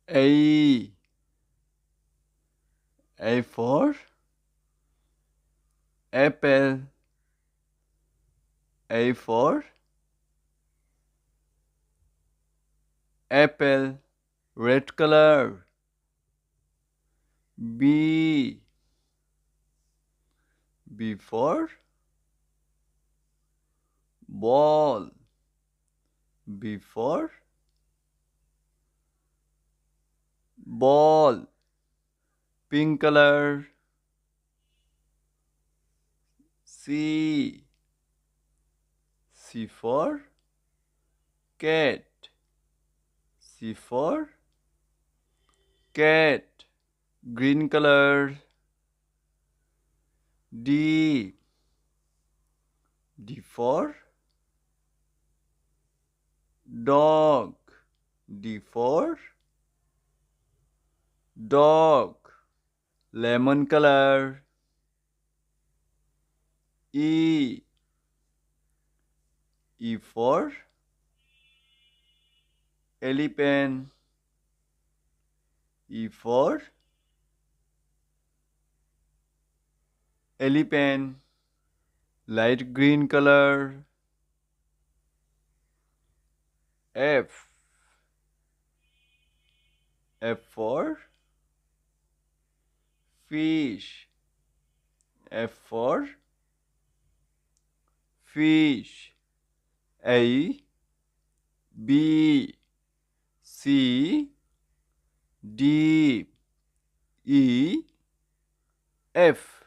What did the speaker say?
A. A for apple. A for apple. Red color. B. B for ball. B for ball. Pink color. C. C for cat. C for cat. Green color. D. D for dog. D for dog. Lemon color. E. E for elephant. E for elephant. Light green color. F. F for fish. F for fish. A. B. C. D. E. F.